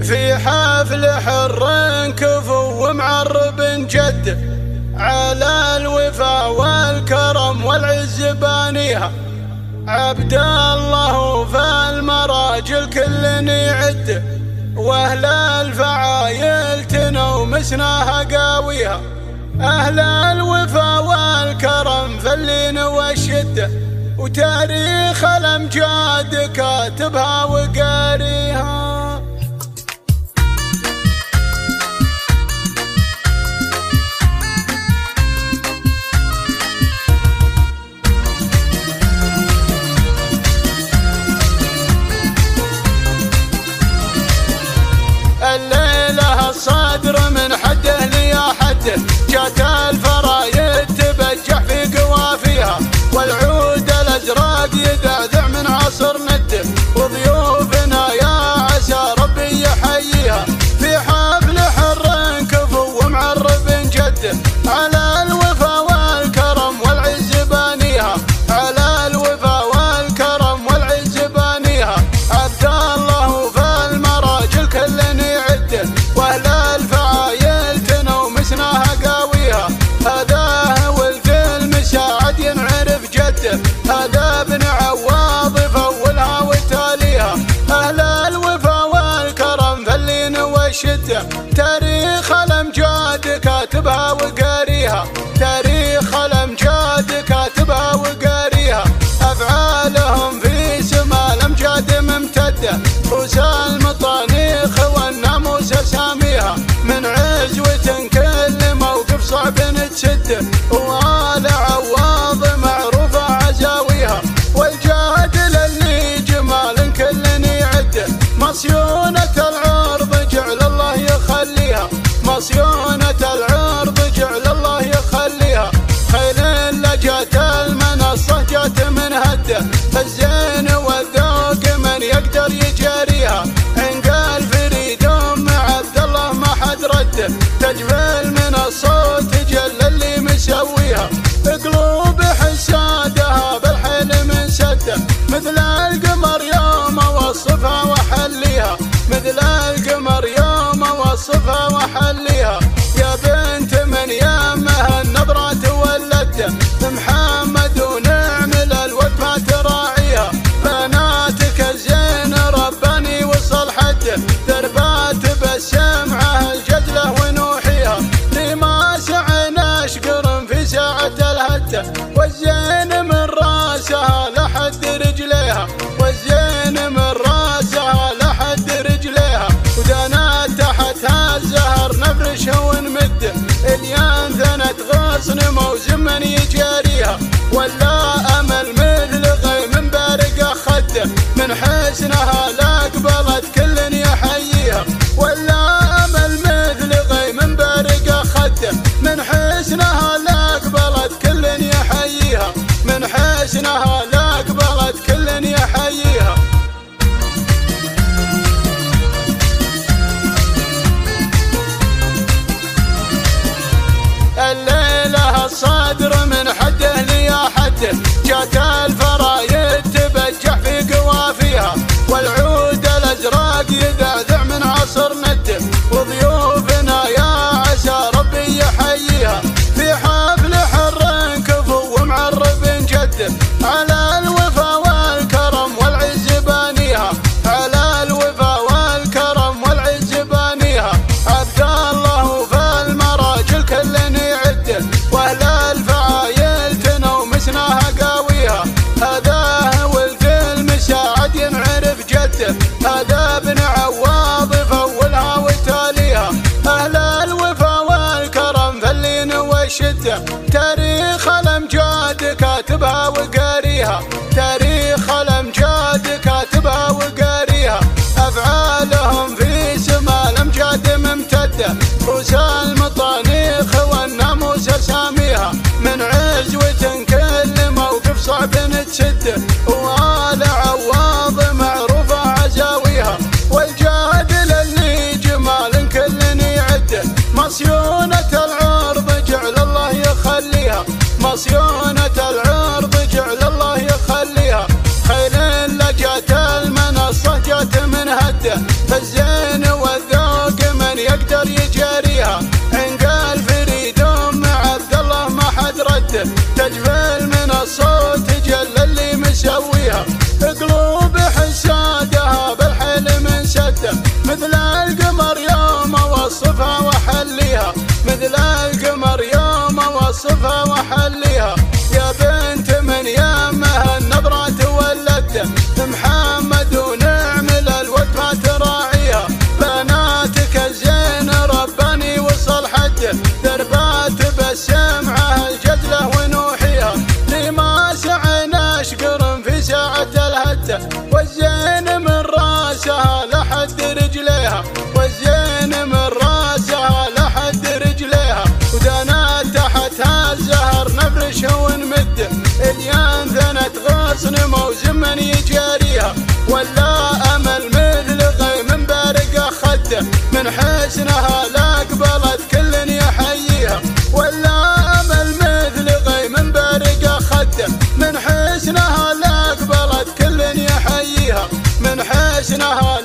في حفل حر كفو ومعرب جد، على الوفا والكرم والعز بانيها. عبد الله في المراجل كل يعد، واهل الفعايل تنومسناها قاويها. اهل الوفا والكرم فاللين والشده، وتاريخ الامجاد كاتبها وقاريها. الليلة الصدر من حده ليا حده، جات الفرايد تبجح في قوافيها، والعود الازرق يدعذع من عصر نده، وضيوفنا يا عسى ربي يحييها. في حفل حر كفو ومعرب جده، على الوفا والكرم والعز بانيها. على الوفا والكرم والعز بانيها. عبد الله في المراجل كل واهل الفعايل تنومسناها قاويها. هذا هو الفيلم ساعد ينعرف جده، هذا ابن عواض فولها وتاليها. اهل الوفا والكرم فاللين والشده، تاريخ الامجاد كاتبها وقاريها. تاريخ الامجاد كاتبها وقاريها. افعالهم في سما الامجاد ممتده، رؤوس المطانيخ والناموس اساميها. من عزوة كل موقف صعب تسده، وآل عواض معروفة عزاويها. والجاد للي جمال كل يعده، مصيونة العرض جعل الله يخليها. مصيونة العرض جعل الله يخليها. خيل لجات المنصة جات من هده، الزين والذوق من يقدر يجاريها. عنقال فريد عبد الله ما حد رده، تجمل من الصوت جل اللي مسويها. قلوب حسادها بالحيل من سده، مثل القمر يوم وصفها وحليها. مثل القمر يوم وصفها وحليها. يا بنت من يامها النظرة تولده، محمد ونعمل الوقت ما تراعيها. بناتك الزين رباني وصل حده، دربات بالسمعه الجدله ونوحيها. لما سعنا اشقر في ساعة الهده، والزين من راسها لحد رجليها. والزين من راسها لحد رجليها. ودنا تحتها الزهر نفرشها ونمده، اليان ثنت غصن موزن من يجاريها. ولا امل مثل غيم بارقه خده، من حسنها لاقبلت كل يحييها. ولا امل مثل غيم بارقه خده، من حسنها لاقبلت كل يحييها. من حسنها لاقبلت كل يحييها. الليلة الصدر من حده ليا حده، جات الفرايد تبجح في قوافيها، والعود الازرق يدعذع من عصر نده، وضيوفنا يا عسى ربي يحييها. في حفل حر كفو ومعرب جده، على الوفا والكرم والعز بانيها. على الوفا والكرم والعز بانيها. عبد الله في المراجل كل يعده، واهل الفعايل تنومسناها قاويها. هذا هو الفيلم ساعد ينعرف جده، هذا ابن عواض فولها وتاليها. اهل الوفا والكرم فاللين والشده، تاريخ الامجاد كاتبها وقاريها. تاريخ الامجاد كاتبها وقاريها. افعالهم في سما الامجاد ممتده، رؤوس المطانيخ والناموس اساميها. من عزوة كل موقف صعب تسده، وآل عواض معروفة عزاويها. والجاد للي جمال كل يعده، مصيونة العرض جعل الله يخليها. مصيونة العرض جعل الله يخليها. خيل لجات المنصة جات من هده، الزين قلوب حسادها بالحلم انسده، مثل القمر يوم اوصفها واحليها، مثل القمر يوم اوصفها واحليها. يا بنت من يمها النظرة تولده، محمد ونعمل الود ما تراعيها. بناتك الزين رباني وصل حده، دربات بالسمعه الجدله ونوحيها. لما سعنا اشقر في ساعة الهده، والزين من راسها لحد رجليها، والزين من راسها لحد رجليها. ودنا تحتها الزهر نفرش ونمده، اليان ثنت غصن موزن من يجاريها. ولا امل مثل غيم بارق خده، من حسنها لاقبلت كل يحييها. ولا امل مثل غيم بارق خده، من حسنها لاقبلت كل يحييها، من حسنها